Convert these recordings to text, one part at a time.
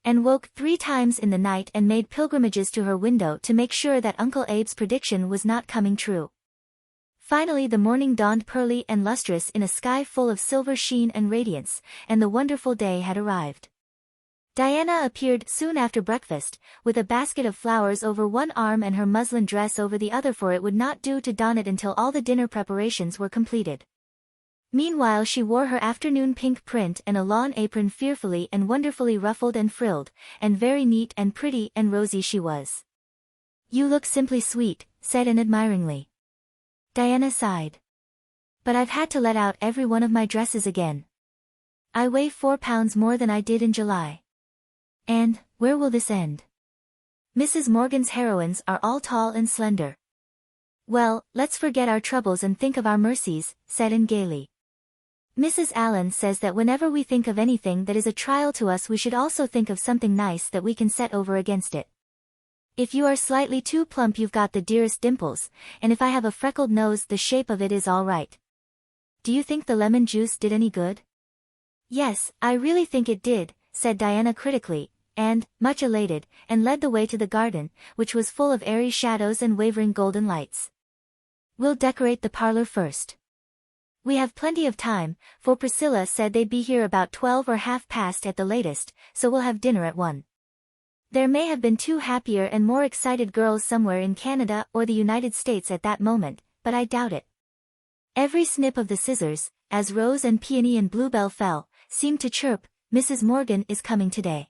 and woke 3 times in the night and made pilgrimages to her window to make sure that Uncle Abe's prediction was not coming true. Finally the morning dawned pearly and lustrous in a sky full of silver sheen and radiance, and the wonderful day had arrived. Diana appeared soon after breakfast, with a basket of flowers over one arm and her muslin dress over the other, for it would not do to don it until all the dinner preparations were completed. Meanwhile she wore her afternoon pink print and a lawn apron, fearfully and wonderfully ruffled and frilled, and very neat and pretty and rosy she was. "You look simply sweet," said Anne admiringly. Diana sighed. "But I've had to let out every one of my dresses again. I weigh 4 pounds more than I did in July. And, where will this end? Mrs. Morgan's heroines are all tall and slender." "Well, let's forget our troubles and think of our mercies," said Anne gaily. "Mrs. Allen says that whenever we think of anything that is a trial to us we should also think of something nice that we can set over against it. If you are slightly too plump you've got the dearest dimples, and if I have a freckled nose the shape of it is all right. Do you think the lemon juice did any good?" "Yes, I really think it did," said Diana critically, and, much elated, and led the way to the garden, which was full of airy shadows and wavering golden lights. "We'll decorate the parlor first. We have plenty of time, for Priscilla said they'd be here about 12 or half past at the latest, so we'll have dinner at 1. There may have been 2 happier and more excited girls somewhere in Canada or the United States at that moment, but I doubt it." Every snip of the scissors, as Rose and Peony and Bluebell fell, seemed to chirp, "Mrs. Morgan is coming today,"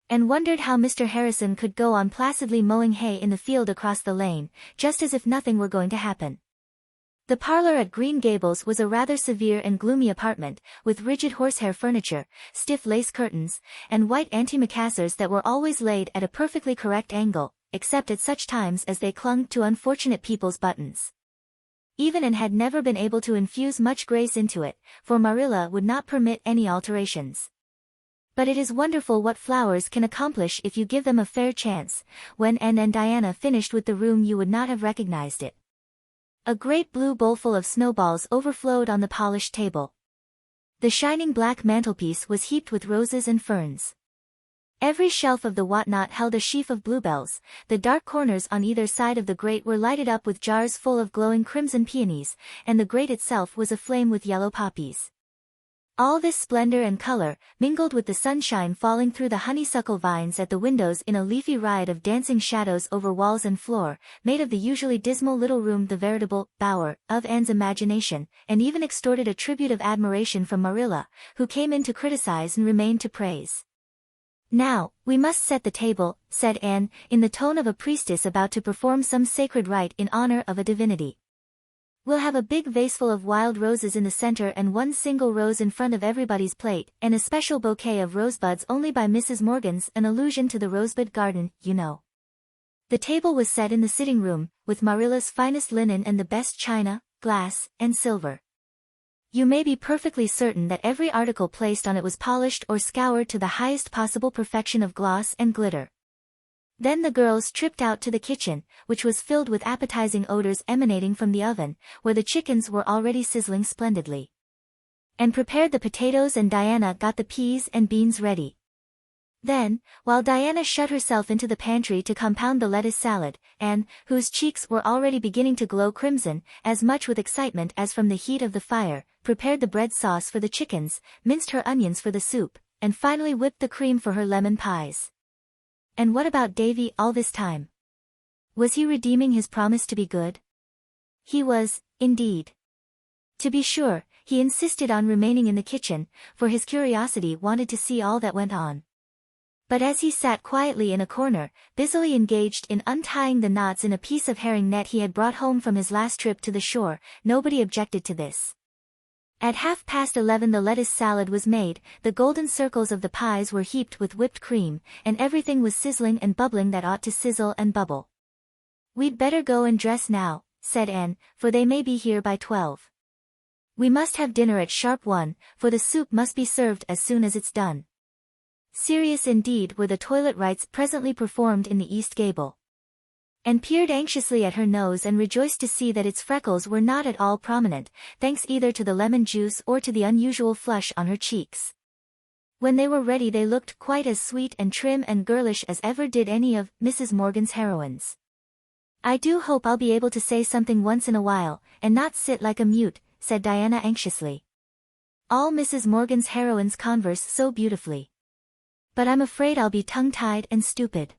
and wondered how Mr. Harrison could go on placidly mowing hay in the field across the lane, just as if nothing were going to happen. The parlor at Green Gables was a rather severe and gloomy apartment, with rigid horsehair furniture, stiff lace curtains, and white antimacassars that were always laid at a perfectly correct angle, except at such times as they clung to unfortunate people's buttons. Even Anne had never been able to infuse much grace into it, for Marilla would not permit any alterations. But it is wonderful what flowers can accomplish if you give them a fair chance. When Anne and Diana finished with the room you would not have recognized it. A great blue bowlful of snowballs overflowed on the polished table. The shining black mantelpiece was heaped with roses and ferns. Every shelf of the whatnot held a sheaf of bluebells, the dark corners on either side of the grate were lighted up with jars full of glowing crimson peonies, and the grate itself was aflame with yellow poppies. All this splendor and color, mingled with the sunshine falling through the honeysuckle vines at the windows in a leafy riot of dancing shadows over walls and floor, made of the usually dismal little room the veritable bower of Anne's imagination, and even extorted a tribute of admiration from Marilla, who came in to criticize and remained to praise. "Now, we must set the table," said Anne, in the tone of a priestess about to perform some sacred rite in honor of a divinity. "We'll have a big vaseful of wild roses in the center and 1 single rose in front of everybody's plate, and a special bouquet of rosebuds only by Mrs. Morgan's, an allusion to the rosebud garden, you know." The table was set in the sitting room, with Marilla's finest linen and the best china, glass, and silver. You may be perfectly certain that every article placed on it was polished or scoured to the highest possible perfection of gloss and glitter. Then the girls tripped out to the kitchen, which was filled with appetizing odors emanating from the oven, where the chickens were already sizzling splendidly. And prepared the potatoes and Diana got the peas and beans ready. Then, while Diana shut herself into the pantry to compound the lettuce salad, Anne, whose cheeks were already beginning to glow crimson, as much with excitement as from the heat of the fire, prepared the bread sauce for the chickens, minced her onions for the soup, and finally whipped the cream for her lemon pies. And what about Davy all this time? Was he redeeming his promise to be good? He was, indeed. To be sure, he insisted on remaining in the kitchen, for his curiosity wanted to see all that went on. But as he sat quietly in a corner, busily engaged in untying the knots in a piece of herring net he had brought home from his last trip to the shore, nobody objected to this. At 11:30 the lettuce salad was made, the golden circles of the pies were heaped with whipped cream, and everything was sizzling and bubbling that ought to sizzle and bubble. "We'd better go and dress now," said Anne, "for they may be here by 12. We must have dinner at sharp 1, for the soup must be served as soon as it's done." Serious indeed were the toilet rites presently performed in the east gable. and peered anxiously at her nose and rejoiced to see that its freckles were not at all prominent, thanks either to the lemon juice or to the unusual flush on her cheeks. When they were ready they looked quite as sweet and trim and girlish as ever did any of Mrs. Morgan's heroines. "I do hope I'll be able to say something once in a while, and not sit like a mute," said Diana anxiously. "All Mrs. Morgan's heroines converse so beautifully. But I'm afraid I'll be tongue-tied and stupid.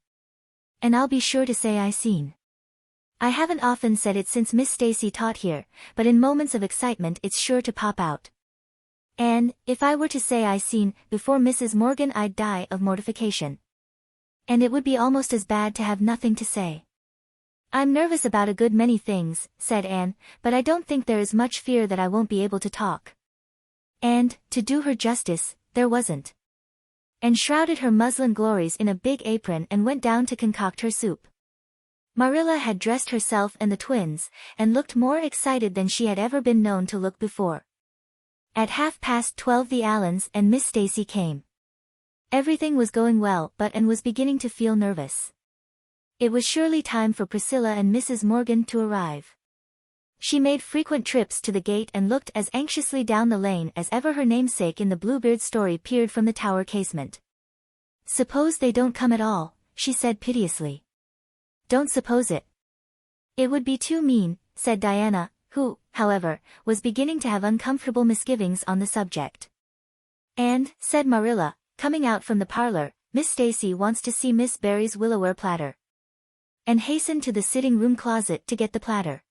And I'll be sure to say I seen. I haven't often said it since Miss Stacy taught here, but in moments of excitement it's sure to pop out. And, if I were to say I seen before Mrs. Morgan I'd die of mortification. And it would be almost as bad to have nothing to say." "I'm nervous about a good many things," said Anne, "but I don't think there is much fear that I won't be able to talk." And, to do her justice, there wasn't. Anne shrouded her muslin glories in a big apron and went down to concoct her soup. Marilla had dressed herself and the twins, and looked more excited than she had ever been known to look before. At 12:30 the Allens and Miss Stacy came. Everything was going well, but Anne was beginning to feel nervous. It was surely time for Priscilla and Mrs. Morgan to arrive. She made frequent trips to the gate and looked as anxiously down the lane as ever her namesake in the Bluebeard story peered from the tower casement. "Suppose they don't come at all," she said piteously. "Don't suppose it. It would be too mean," said Diana, who, however, was beginning to have uncomfortable misgivings on the subject. "And," said Marilla, coming out from the parlor, "Miss Stacy wants to see Miss Barry's Willowware platter." And hastened to the sitting-room closet to get the platter.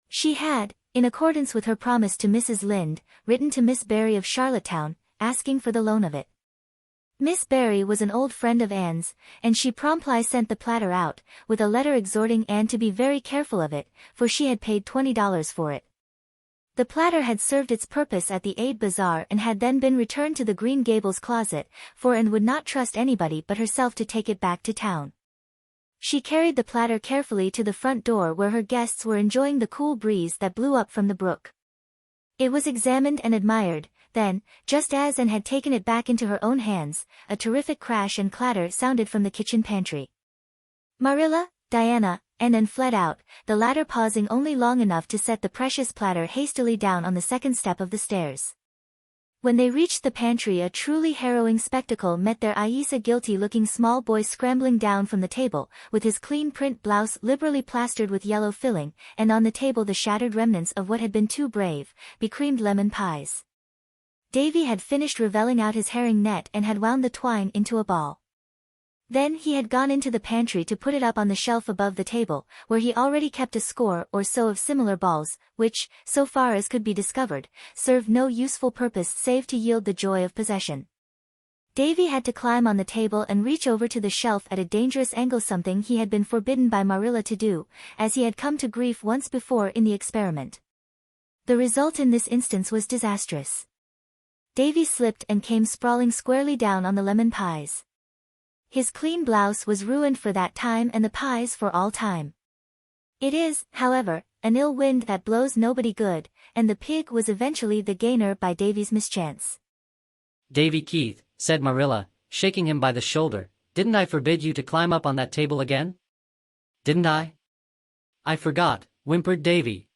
She had, in accordance with her promise to Mrs. Lynde, written to Miss Barry of Charlottetown, asking for the loan of it. Miss Barry was an old friend of Anne's, and she promptly sent the platter out, with a letter exhorting Anne to be very careful of it, for she had paid $20 for it. The platter had served its purpose at the Aid Bazaar and had then been returned to the Green Gables closet, for Anne would not trust anybody but herself to take it back to town. She carried the platter carefully to the front door where her guests were enjoying the cool breeze that blew up from the brook. It was examined and admired. Then, just as Anne had taken it back into her own hands, a terrific crash and clatter sounded from the kitchen pantry. Marilla, Diana, and Anne fled out, the latter pausing only long enough to set the precious platter hastily down on the second step of the stairs. When they reached the pantry a truly harrowing spectacle met their eyes. A guilty-looking small boy scrambling down from the table, with his clean print blouse liberally plastered with yellow filling, and on the table the shattered remnants of what had been two brave, becreamed lemon pies. Davy had finished reveling out his herring net and had wound the twine into a ball. Then he had gone into the pantry to put it up on the shelf above the table, where he already kept a score or so of similar balls, which, so far as could be discovered, served no useful purpose save to yield the joy of possession. Davy had to climb on the table and reach over to the shelf at a dangerous angle, something he had been forbidden by Marilla to do, as he had come to grief once before in the experiment. The result in this instance was disastrous. Davy slipped and came sprawling squarely down on the lemon pies. His clean blouse was ruined for that time and the pies for all time. It is, however, an ill wind that blows nobody good, and the pig was eventually the gainer by Davy's mischance. "Davy Keith," said Marilla, shaking him by the shoulder, "didn't I forbid you to climb up on that table again?" "Didn't I?" "I forgot," whimpered Davy.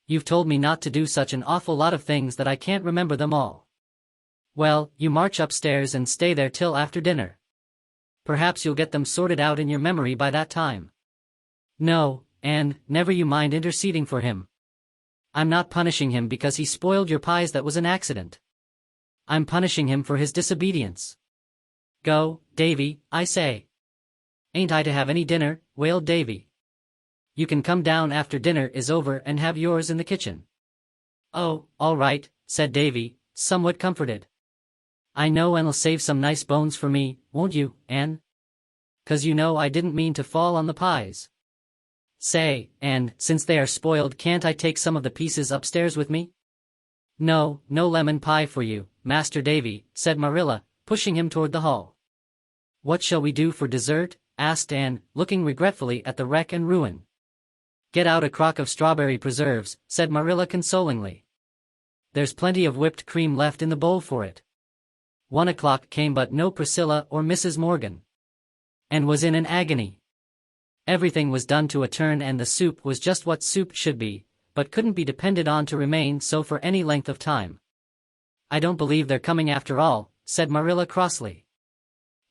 "You've told me not to do such an awful lot of things that I can't remember them all." "Well, you march upstairs and stay there till after dinner. Perhaps you'll get them sorted out in your memory by that time." "No, Anne, never you mind interceding for him. I'm not punishing him because he spoiled your pies. That was an accident. I'm punishing him for his disobedience. Go, Davy, I say." "Ain't I to have any dinner?" wailed Davy. "You can come down after dinner is over and have yours in the kitchen." "Oh, all right," said Davy, somewhat comforted. "I know Anne'll save some nice bones for me, won't you, Anne? 'Cause you know I didn't mean to fall on the pies. Say, Anne, since they are spoiled, can't I take some of the pieces upstairs with me?" "No, no lemon pie for you, Master Davy," said Marilla, pushing him toward the hall. "What shall we do for dessert?" asked Anne, looking regretfully at the wreck and ruin. "Get out a crock of strawberry preserves," said Marilla consolingly. "There's plenty of whipped cream left in the bowl for it." 1 o'clock came but no Priscilla or Mrs. Morgan. Anne was in an agony. Everything was done to a turn and the soup was just what soup should be, but couldn't be depended on to remain so for any length of time. "I don't believe they're coming after all," said Marilla crossly.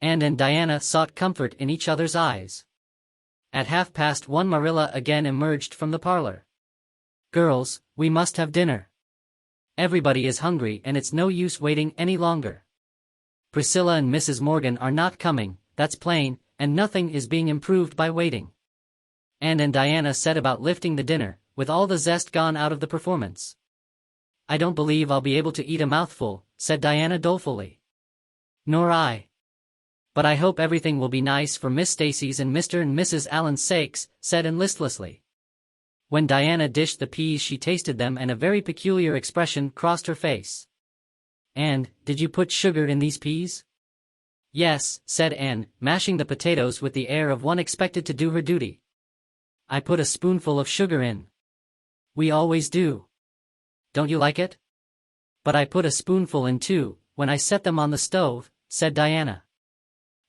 Anne and Diana sought comfort in each other's eyes. At 1:30 Marilla again emerged from the parlor. "Girls, we must have dinner. Everybody is hungry and it's no use waiting any longer. Priscilla and Mrs. Morgan are not coming, that's plain, and nothing is being improved by waiting." Anne and Diana set about lifting the dinner, with all the zest gone out of the performance. "I don't believe I'll be able to eat a mouthful," said Diana dolefully. "Nor I. But I hope everything will be nice for Miss Stacy's and Mr. and Mrs. Allen's sakes," said Anne listlessly. When Diana dished the peas she tasted them and a very peculiar expression crossed her face. "And, did you put sugar in these peas?" "Yes," said Anne, mashing the potatoes with the air of one expected to do her duty. "I put a spoonful of sugar in. We always do. Don't you like it?" "But I put a spoonful in too, when I set them on the stove," said Diana.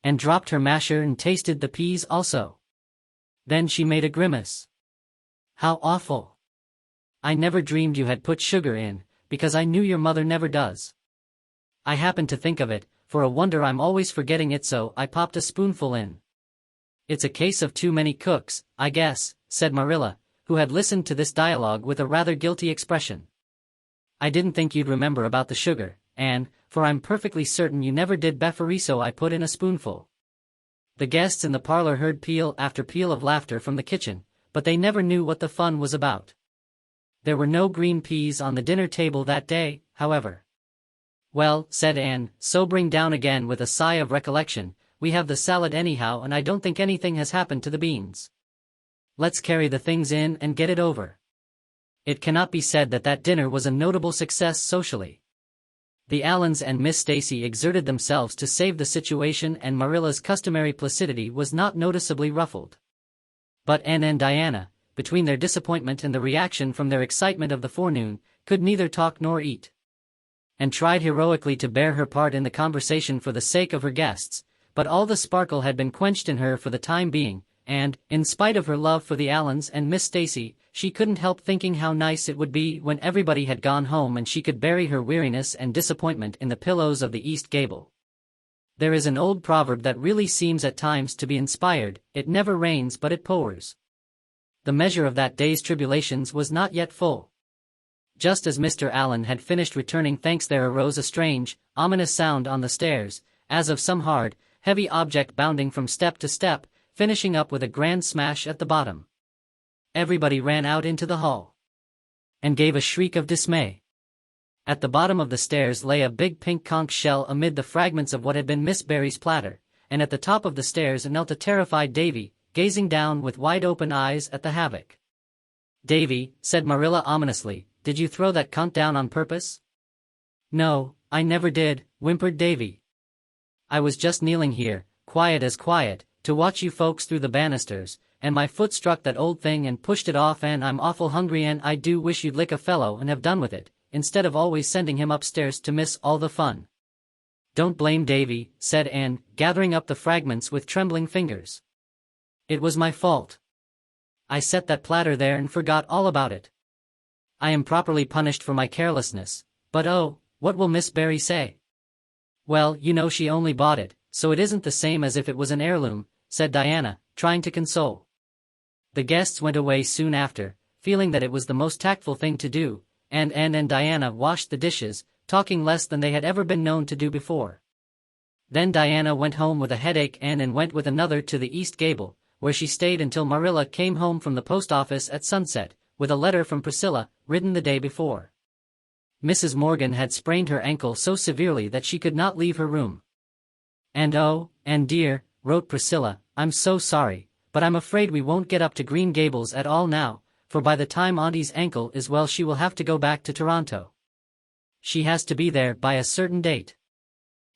And dropped her masher and tasted the peas also. Then she made a grimace. "How awful. I never dreamed you had put sugar in, because I knew your mother never does. I happened to think of it, for a wonder I'm always forgetting it, so I popped a spoonful in. It's a case of too many cooks, I guess," said Marilla, who had listened to this dialogue with a rather guilty expression. "I didn't think you'd remember about the sugar, Anne, for I'm perfectly certain you never did before, so I put in a spoonful." The guests in the parlor heard peal after peal of laughter from the kitchen, but they never knew what the fun was about. There were no green peas on the dinner table that day, however. "Well," said Anne, sobering down again with a sigh of recollection, "we have the salad anyhow, and I don't think anything has happened to the beans. Let's carry the things in and get it over." It cannot be said that that dinner was a notable success socially. The Allens and Miss Stacy exerted themselves to save the situation, and Marilla's customary placidity was not noticeably ruffled. But Anne and Diana, between their disappointment and the reaction from their excitement of the forenoon, could neither talk nor eat. And tried heroically to bear her part in the conversation for the sake of her guests, but all the sparkle had been quenched in her for the time being, and, in spite of her love for the Allens and Miss Stacy, she couldn't help thinking how nice it would be when everybody had gone home and she could bury her weariness and disappointment in the pillows of the east gable. There is an old proverb that really seems at times to be inspired: "It never rains but it pours." The measure of that day's tribulations was not yet full. Just as Mr. Allen had finished returning thanks, there arose a strange, ominous sound on the stairs, as of some hard, heavy object bounding from step to step, finishing up with a grand smash at the bottom. Everybody ran out into the hall and gave a shriek of dismay. At the bottom of the stairs lay a big pink conch shell amid the fragments of what had been Miss Barry's platter, and at the top of the stairs knelt a terrified Davy, gazing down with wide-open eyes at the havoc. "Davy," said Marilla ominously, "did you throw that conch down on purpose?" "No, I never did," whimpered Davy. "I was just kneeling here, quiet as quiet, to watch you folks through the banisters, and my foot struck that old thing and pushed it off, and I'm awful hungry, and I do wish you'd lick a fellow and have done with it, instead of always sending him upstairs to miss all the fun." "Don't blame Davy," said Anne, gathering up the fragments with trembling fingers. "It was my fault. I set that platter there and forgot all about it. I am properly punished for my carelessness, but oh, what will Miss Barry say?" "Well, you know she only bought it, so it isn't the same as if it was an heirloom," said Diana, trying to console. The guests went away soon after, feeling that it was the most tactful thing to do, and Anne and Diana washed the dishes, talking less than they had ever been known to do before. Then Diana went home with a headache, and went with another to the east gable, where she stayed until Marilla came home from the post office at sunset, with a letter from Priscilla, written the day before. Mrs. Morgan had sprained her ankle so severely that she could not leave her room. "And oh, and dear," wrote Priscilla, "I'm so sorry, but I'm afraid we won't get up to Green Gables at all now, for by the time Auntie's ankle is well she will have to go back to Toronto. She has to be there by a certain date."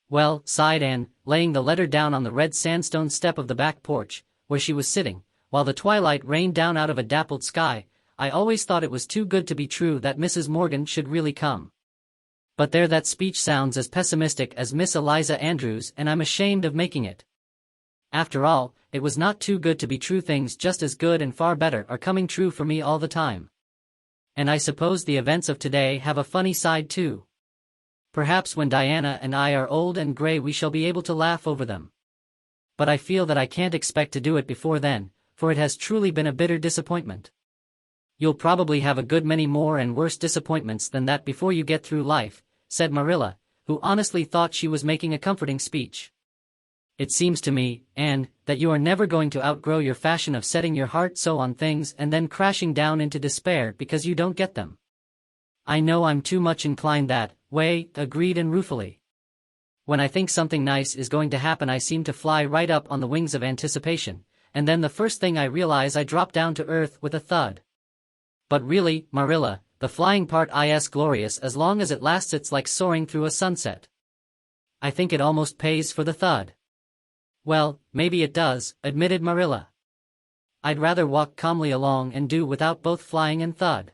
"Well," sighed Anne, laying the letter down on the red sandstone step of the back porch, where she was sitting, while the twilight rained down out of a dappled sky, "I always thought it was too good to be true that Mrs. Morgan should really come. But there, that speech sounds as pessimistic as Miss Eliza Andrews, and I'm ashamed of making it. After all, it was not too good to be true. Things just as good and far better are coming true for me all the time. And I suppose the events of today have a funny side too. Perhaps when Diana and I are old and gray we shall be able to laugh over them. But I feel that I can't expect to do it before then, for it has truly been a bitter disappointment. You'll probably have a good many more and worse disappointments than that before you get through life, said Marilla, who honestly thought she was making a comforting speech. It seems to me, Anne, that you are never going to outgrow your fashion of setting your heart so on things and then crashing down into despair because you don't get them. I know I'm too much inclined that way, agreed Anne ruefully. When I think something nice is going to happen I seem to fly right up on the wings of anticipation, and then the first thing I realize I drop down to earth with a thud. But really, Marilla, the flying part is glorious as long as it lasts. It's like soaring through a sunset. I think it almost pays for the thud. Well, maybe it does, admitted Marilla. I'd rather walk calmly along and do without both flying and thud.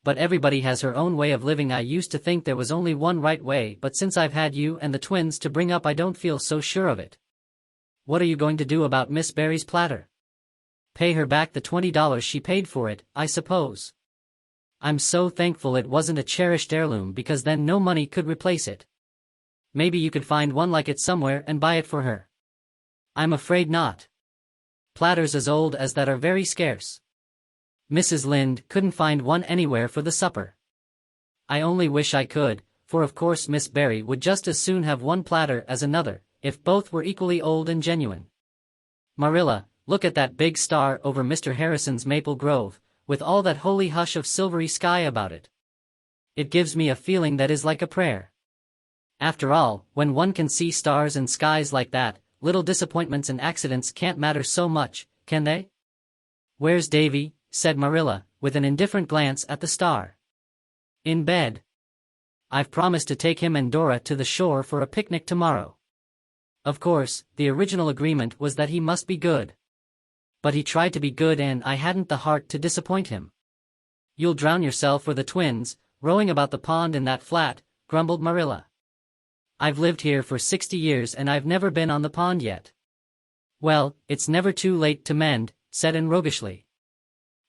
But everybody has her own way of living. I used to think there was only one right way, but since I've had you and the twins to bring up I don't feel so sure of it. What are you going to do about Miss Barry's platter? Pay her back the $20 she paid for it, I suppose. I'm so thankful it wasn't a cherished heirloom because then no money could replace it. Maybe you could find one like it somewhere and buy it for her. I'm afraid not. Platters as old as that are very scarce. Mrs. Lynde couldn't find one anywhere for the supper. I only wish I could, for of course Miss Barry would just as soon have one platter as another, if both were equally old and genuine. Marilla, look at that big star over Mr. Harrison's maple grove, with all that holy hush of silvery sky about it. It gives me a feeling that is like a prayer. After all, when one can see stars and skies like that, little disappointments and accidents can't matter so much, can they? Where's Davy? Said Marilla, with an indifferent glance at the star. In bed. I've promised to take him and Dora to the shore for a picnic tomorrow. Of course, the original agreement was that he must be good. But he tried to be good and I hadn't the heart to disappoint him. You'll drown yourself or the twins, rowing about the pond in that flat, grumbled Marilla. I've lived here for 60 years and I've never been on the pond yet. Well, it's never too late to mend, said Anne roguishly.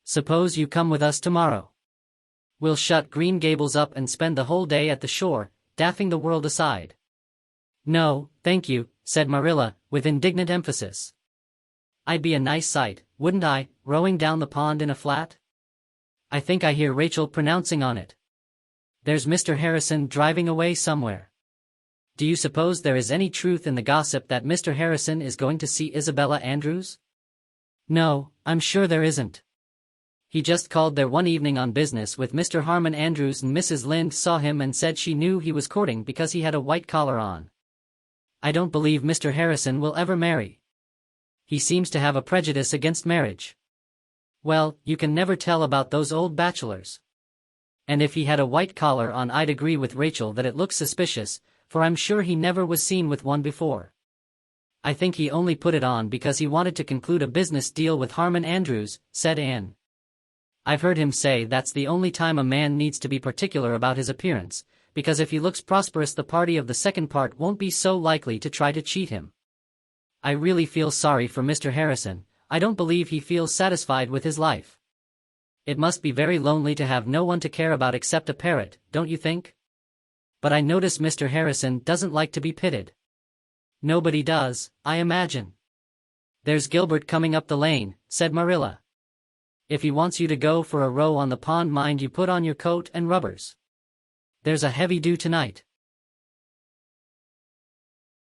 Suppose you come with us tomorrow. We'll shut Green Gables up and spend the whole day at the shore, daffing the world aside. No, thank you, said Marilla, with indignant emphasis. I'd be a nice sight, wouldn't I, rowing down the pond in a flat? I think I hear Rachel pronouncing on it. There's Mr. Harrison driving away somewhere. Do you suppose there is any truth in the gossip that Mr. Harrison is going to see Isabella Andrews? No, I'm sure there isn't. He just called there one evening on business with Mr. Harmon Andrews and Mrs. Lynde saw him and said she knew he was courting because he had a white collar on. I don't believe Mr. Harrison will ever marry. He seems to have a prejudice against marriage. Well, you can never tell about those old bachelors. And if he had a white collar on I'd agree with Rachel that it looks suspicious, for I'm sure he never was seen with one before. I think he only put it on because he wanted to conclude a business deal with Harmon Andrews, said Anne. I've heard him say that's the only time a man needs to be particular about his appearance, because if he looks prosperous the party of the second part won't be so likely to try to cheat him. I really feel sorry for Mr. Harrison. I don't believe he feels satisfied with his life. It must be very lonely to have no one to care about except a parrot, don't you think? But I notice Mr. Harrison doesn't like to be pitted. Nobody does, I imagine. There's Gilbert coming up the lane, said Marilla. If he wants you to go for a row on the pond mind you put on your coat and rubbers. There's a heavy dew tonight.